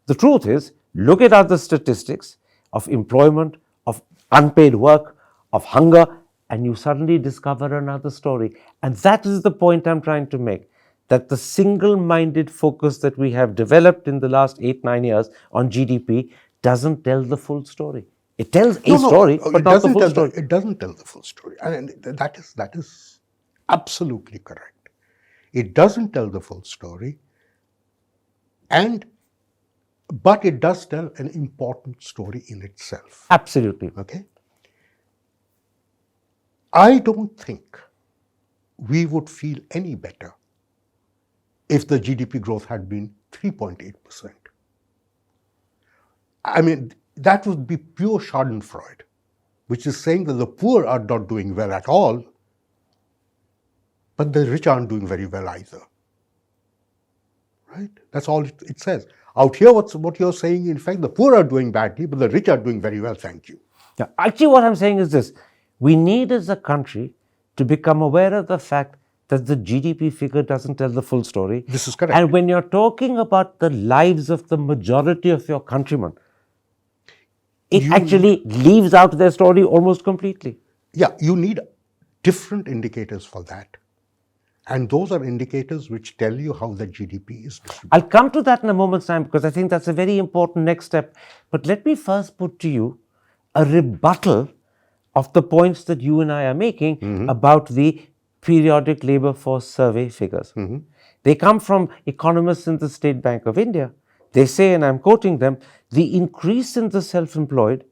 The truth is, look at other statistics of employment, of unpaid work, of hunger, and you suddenly discover another story. And that is the point I'm trying to make, that the single-minded focus that we have developed in the last 8-9 years on GDP doesn't tell the full story. It tells a story, but not the full story. It doesn't tell the full story. And that is absolutely correct. It doesn't tell the full story, but it does tell an important story in itself. Absolutely. Okay? I don't think we would feel any better if the GDP growth had been 3.8%. I mean, that would be pure Schadenfreude, which is saying that the poor are not doing well at all, but the rich aren't doing very well either. Right? That's all it says. Out here, what you're saying, in fact, the poor are doing badly, but the rich are doing very well, thank you. Yeah. Actually, what I'm saying is this. We need as a country to become aware of the fact that the GDP figure doesn't tell the full story. This is correct. And when you're talking about the lives of the majority of your countrymen, it actually leaves out their story almost completely. Yeah, you need different indicators for that. And those are indicators which tell you how the GDP is distributed. I'll come to that in a moment's time because I think that's a very important next step. But let me first put to you a rebuttal of the points that you and I are making about the periodic labor force survey figures. They come from economists in the State Bank of India. They say, and I'm quoting them, the increase in the self-employed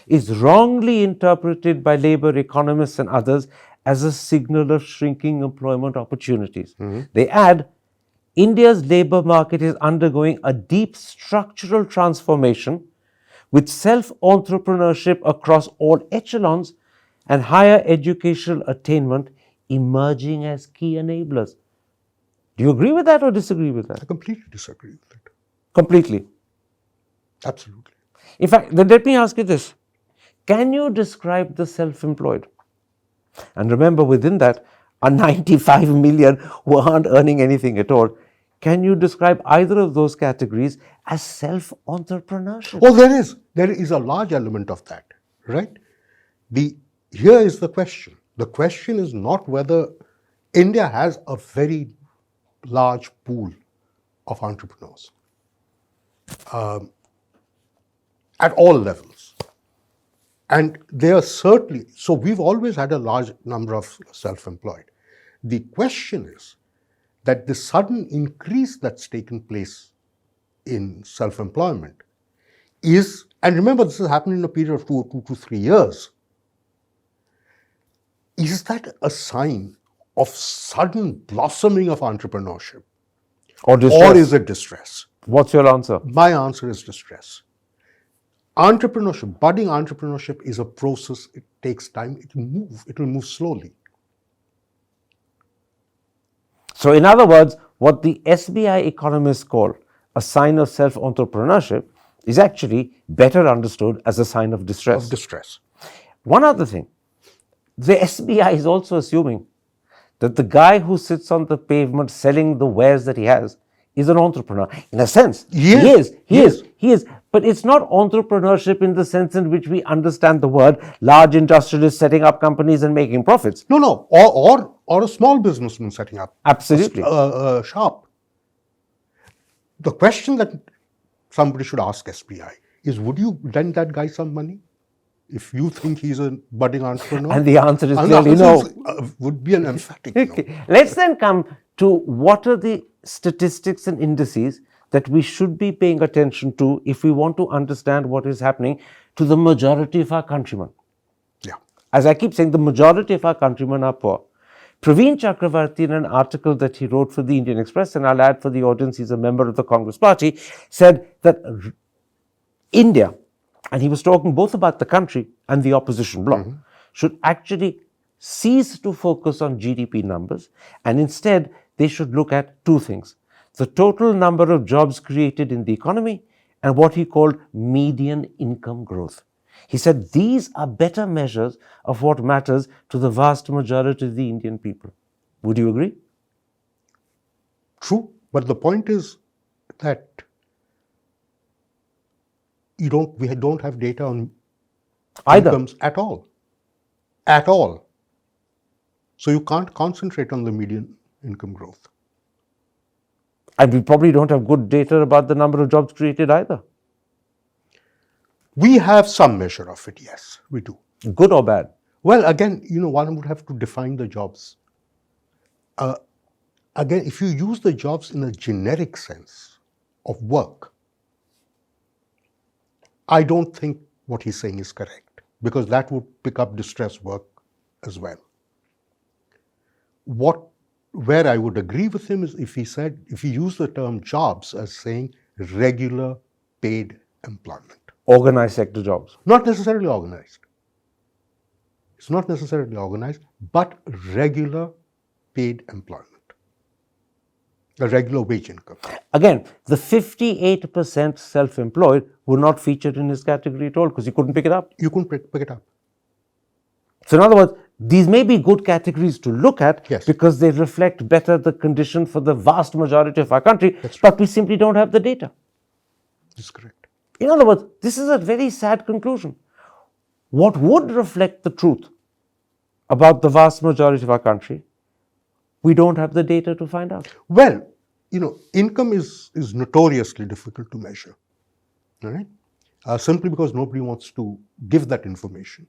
is wrongly interpreted by labor economists and others as a signal of shrinking employment opportunities. They add, India's labor market is undergoing a deep structural transformation with self-entrepreneurship across all echelons and higher educational attainment emerging as key enablers. Do you agree with that or disagree with that? I completely disagree with it. Completely. Absolutely. In fact, then let me ask you this. Can you describe the self-employed? And remember, within that are 95 million who aren't earning anything at all. Can you describe either of those categories as self-entrepreneurship? Oh, there is. There is a large element of that, right? Here is the question. The question is not whether India has a very large pool of entrepreneurs at all levels. And they are certainly, so we've always had a large number of self-employed. The question is that the sudden increase that's taken place in self-employment is, and remember this has happened in a period of 2 to 3 years, is that a sign of sudden blossoming of entrepreneurship? Or distress? Or is it distress? What's your answer? My answer is distress. Entrepreneurship, budding entrepreneurship is a process. It takes time. It will move slowly. So in other words, what the SBI economists call a sign of self-entrepreneurship is actually better understood as a sign of distress. Of distress. One other thing, the SBI is also assuming that the guy who sits on the pavement selling the wares that he has is an entrepreneur. In a sense, he is. But it's not entrepreneurship in the sense in which we understand the word large industrialists setting up companies and making profits. No. Or a small businessman setting up Absolutely. a shop. The question that somebody should ask SBI is, would you lend that guy some money if you think he's a budding entrepreneur? And the answer is clearly no. Would be an emphatic no. Let's then come to what are the statistics and indices that we should be paying attention to if we want to understand what is happening to the majority of our countrymen. Yeah. As I keep saying, the majority of our countrymen are poor. Praveen Chakravarti, in an article that he wrote for the Indian Express, and I'll add for the audience, he's a member of the Congress Party, said that India, and he was talking both about the country and the opposition bloc, should actually cease to focus on GDP numbers, and instead they should look at two things: the total number of jobs created in the economy and what he called median income growth. He said these are better measures of what matters to the vast majority of the Indian people. Would you agree? True, but the point is that we don't have data on incomes at all. At all. So you can't concentrate on the median income growth. And we probably don't have good data about the number of jobs created either. We have some measure of it, yes, we do. Good or bad? Well, again, one would have to define the jobs. Again, if you use the jobs in a generic sense of work, I don't think what he's saying is correct, because that would pick up distress work as well. Where I would agree with him is if he used the term jobs as saying regular paid employment. Organized sector jobs. Not necessarily organized. It's not necessarily organized, but regular paid employment. A regular wage income. Again, the 58% self-employed were not featured in his category at all because you couldn't pick it up. You couldn't pick it up. So in other words, these may be good categories to look at, yes, because they reflect better the condition for the vast majority of our country, but we simply don't have the data. That's correct. In other words, this is a very sad conclusion. What would reflect the truth about the vast majority of our country, we don't have the data to find out. Well, income is notoriously difficult to measure, all right? Simply because nobody wants to give that information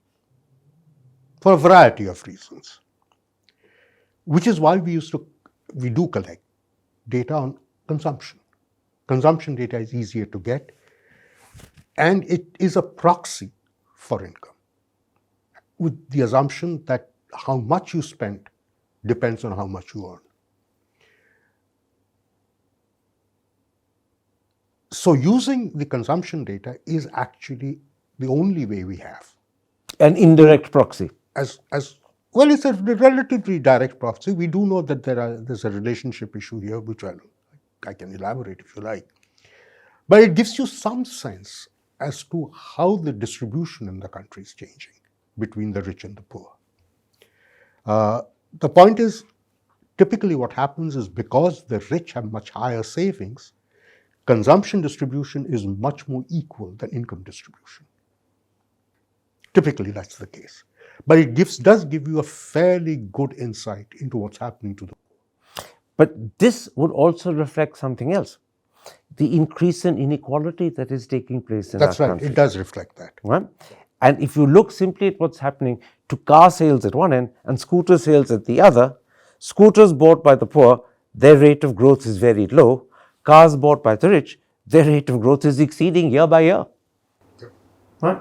for a variety of reasons, which is why we do collect data on consumption. Consumption data is easier to get, and it is a proxy for income, with the assumption that how much you spend depends on how much you earn. So using the consumption data is actually the only way we have. An indirect proxy. As well, it's a relatively direct proxy. We do know that there's a relationship issue here, which I can elaborate if you like. But it gives you some sense as to how the distribution in the country is changing between the rich and the poor. The point is, typically what happens is because the rich have much higher savings, consumption distribution is much more equal than income distribution. Typically, that's the case. But it does give you a fairly good insight into what's happening to the poor. But this would also reflect something else. The increase in inequality that is taking place in our country. That's right. It does reflect that. Right? And if you look simply at what's happening to car sales at one end and scooter sales at the other, scooters bought by the poor, their rate of growth is very low. Cars bought by the rich, their rate of growth is exceeding year by year. Right?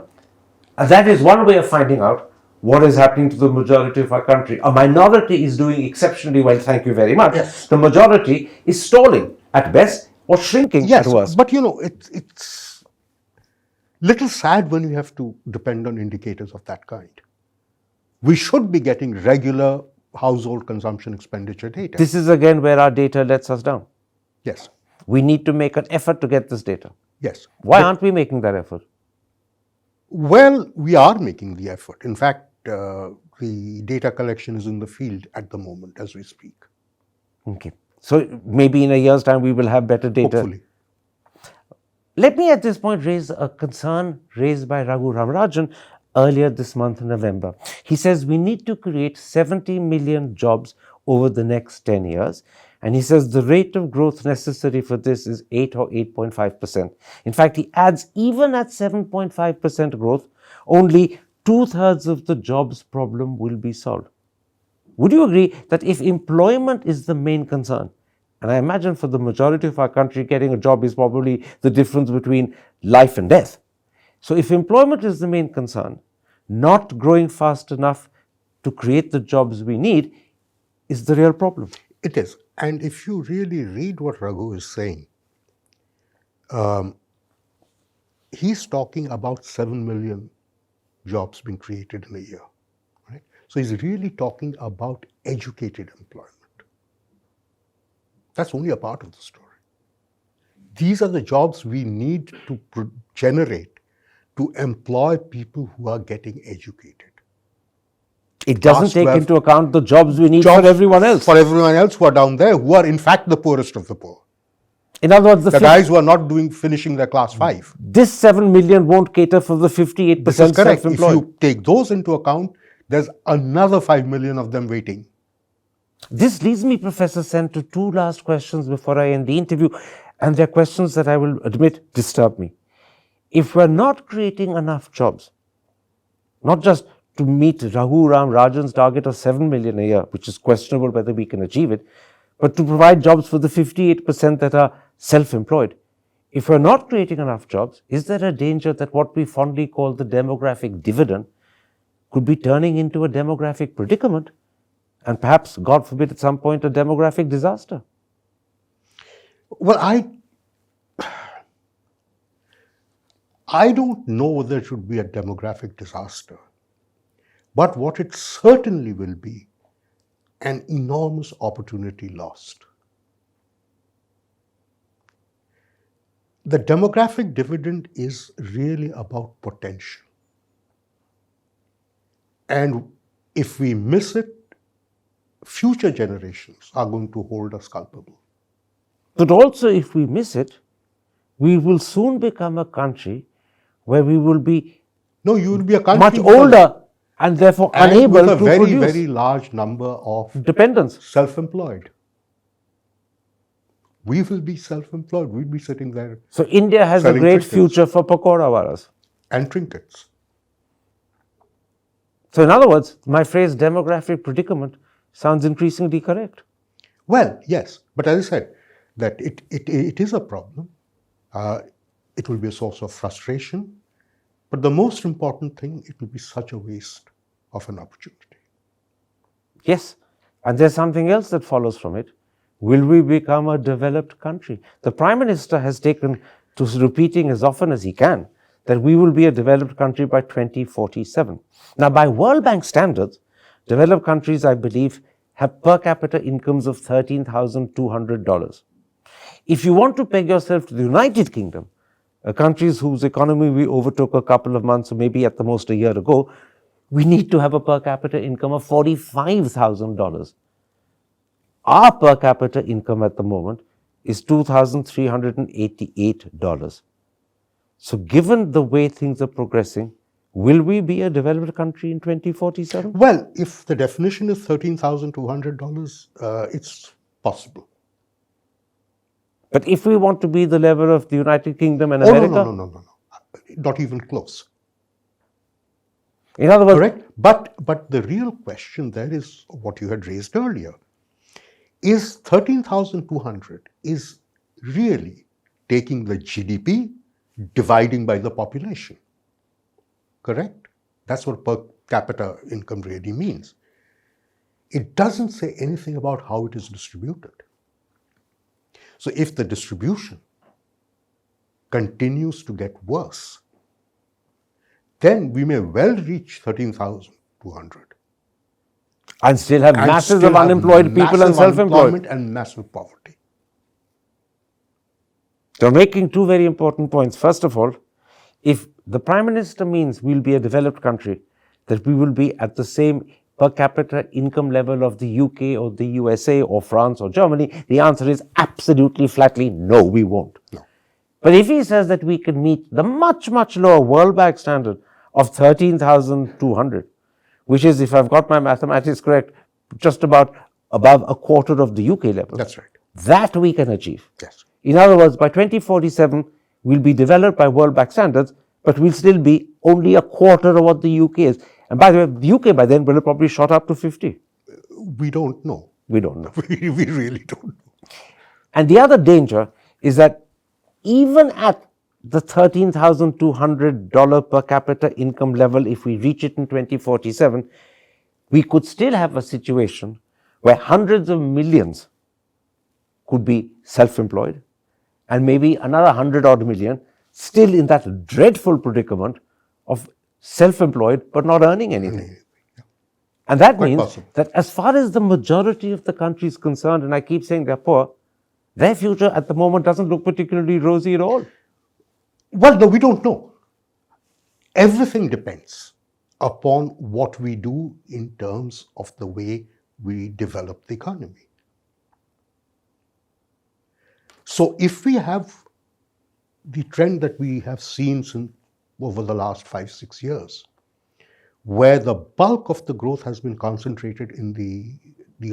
And that is one way of finding out what is happening to the majority of our country. A minority is doing exceptionally well, thank you very much. Yes. The majority is stalling at best or shrinking at worst. But it's little sad when you have to depend on indicators of that kind. We should be getting regular household consumption expenditure data. This is again where our data lets us down. Yes. We need to make an effort to get this data. Yes. Why aren't we making that effort? Well, we are making the effort. In fact, the data collection is in the field at the moment as we speak. Okay. So maybe in a year's time we will have better data. Hopefully. Let me at this point raise a concern raised by Raghu Ramrajan earlier this month in November. He says we need to create 70 million jobs over the next 10 years. And he says the rate of growth necessary for this is 8 or 8.5%. In fact, he adds even at 7.5% growth, only 2/3 of the jobs problem will be solved. Would you agree that if employment is the main concern, and I imagine for the majority of our country, getting a job is probably the difference between life and death. So if employment is the main concern, not growing fast enough to create the jobs we need is the real problem. It is. And if you really read what Raghu is saying, he's talking about 7 million jobs being created in a year. Right? So he's really talking about educated employment. That's only a part of the story. These are the jobs we need to generate to employ people who are getting educated. It doesn't take into account the jobs we need for everyone else. For everyone else who are down there, who are in fact the poorest of the poor. In other words, the guys who are not finishing their class 5. This 7 million won't cater for the 58% self-employed. If you take those into account, there's another 5 million of them waiting. This leads me, Professor Sen, to two last questions before I end the interview. And they're questions that I will admit disturb me. If we're not creating enough jobs, not just to meet Raghu Ramrajan's target of 7 million a year, which is questionable whether we can achieve it, but to provide jobs for the 58% that are self-employed. If we're not creating enough jobs, is there a danger that what we fondly call the demographic dividend could be turning into a demographic predicament and perhaps, God forbid, at some point a demographic disaster? Well, I don't know whether it should be a demographic disaster. But what it certainly will be, an enormous opportunity lost. The demographic dividend is really about potential. And if we miss it, future generations are going to hold us culpable. But also, if we miss it, we will soon become a country where we will be you will be a country much older and therefore unable to produce. With a very large number of dependents. Self-employed. We will be self-employed. We'll be sitting there. So India has a great future for pakora walas. And trinkets. So in other words, my phrase demographic predicament sounds increasingly correct. Well, yes. But as I said, that it is a problem. It will be a source of frustration. But the most important thing, it will be such a waste of an opportunity. Yes, and there's something else that follows from it. Will we become a developed country? The Prime Minister has taken to repeating as often as he can that we will be a developed country by 2047. Now, by World Bank standards, developed countries, I believe, have per capita incomes of $13,200. If you want to peg yourself to the United Kingdom, a country whose economy we overtook a couple of months or maybe at the most a year ago, we need to have a per capita income of $45,000. Our per capita income at the moment is $2,388. So given the way things are progressing, will we be a developed country in 2047? Well, if the definition is $13,200, it's possible. But if we want to be the level of the United Kingdom and America? No. Not even close. In other words, correct? But the real question there is what you had raised earlier. Is 13,200 is really taking the GDP, dividing by the population? Correct? That's what per capita income really means. It doesn't say anything about how it is distributed. So if the distribution continues to get worse, then we may well reach 13,200. And still have masses of unemployed people and self-employed. And massive poverty. You're making two very important points. First of all, if the Prime Minister means we'll be a developed country, that we will be at the same per capita income level of the UK or the USA or France or Germany, the answer is absolutely flatly no, we won't. No. But if he says that we can meet the much, much lower World Bank standard of 13,200, which is, if I've got my mathematics correct, just about above a quarter of the UK level. That's right. That we can achieve. Yes. In other words, by 2047, we'll be developed by World Bank standards, but we'll still be only a quarter of what the UK is. And by the way, the UK by then will have probably shot up to 50. We don't know. We don't know. We really don't know. And the other danger is that even at the $13,200 per capita income level, if we reach it in 2047, we could still have a situation where hundreds of millions could be self-employed and maybe another 100 odd million still in that dreadful predicament of self-employed but not earning anything. And that means that as far as the majority of the country is concerned, and I keep saying they're poor, their future at the moment doesn't look particularly rosy at all. Well, no, we don't know. Everything depends upon what we do in terms of the way we develop the economy. So if we have the trend that we have seen over the last 5-6 years, where the bulk of the growth has been concentrated in the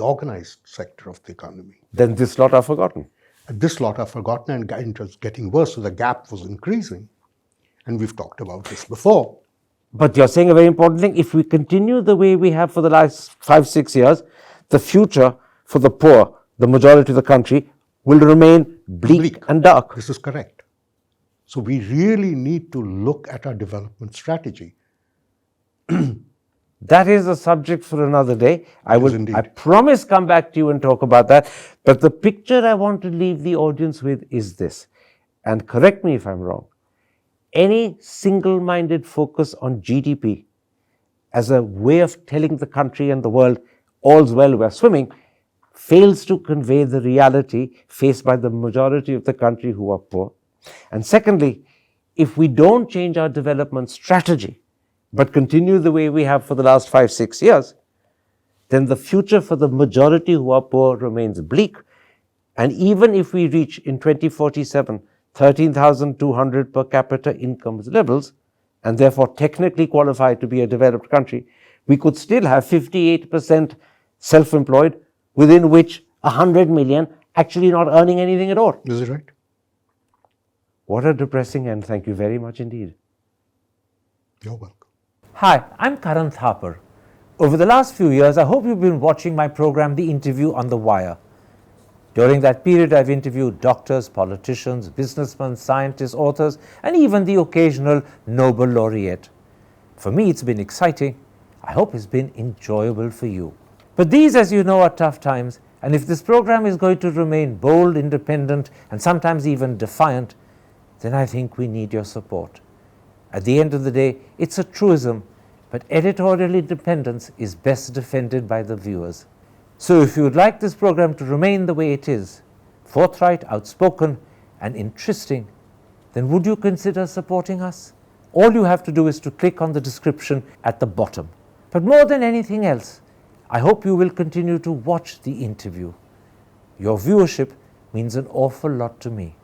organized sector of the economy, then this lot are forgotten. This lot are forgotten and it was getting worse, so the gap was increasing. And we've talked about this before. But you're saying a very important thing. If we continue the way we have for the last 5-6 years, the future for the poor, the majority of the country, will remain bleak and dark. This is correct. So we really need to look at our development strategy. That is a subject for another day. I promise come back to you and talk about that. But the picture I want to leave the audience with is this, and correct me if I'm wrong. Any single-minded focus on GDP as a way of telling the country and the world all's well, we're swimming, fails to convey the reality faced by the majority of the country who are poor. And secondly, if we don't change our development strategy, but continue the way we have for the last 5-6 years, then the future for the majority who are poor remains bleak. And even if we reach in 2047 13,200 per capita income levels, and therefore technically qualify to be a developed country, we could still have 58% self-employed, within which 100 million actually not earning anything at all. Is it right? What a depressing end. Thank you very much indeed. You're welcome. Hi, I'm Karan Thapar. Over the last few years, I hope you've been watching my program, The Interview on The Wire. During that period, I've interviewed doctors, politicians, businessmen, scientists, authors, and even the occasional Nobel laureate. For me, it's been exciting. I hope it's been enjoyable for you. But these, as you know, are tough times, and if this program is going to remain bold, independent, and sometimes even defiant, then I think we need your support. At the end of the day, it's a truism, but editorial independence is best defended by the viewers. So if you would like this program to remain the way it is, forthright, outspoken, and interesting, then would you consider supporting us? All you have to do is to click on the description at the bottom. But more than anything else, I hope you will continue to watch the interview. Your viewership means an awful lot to me.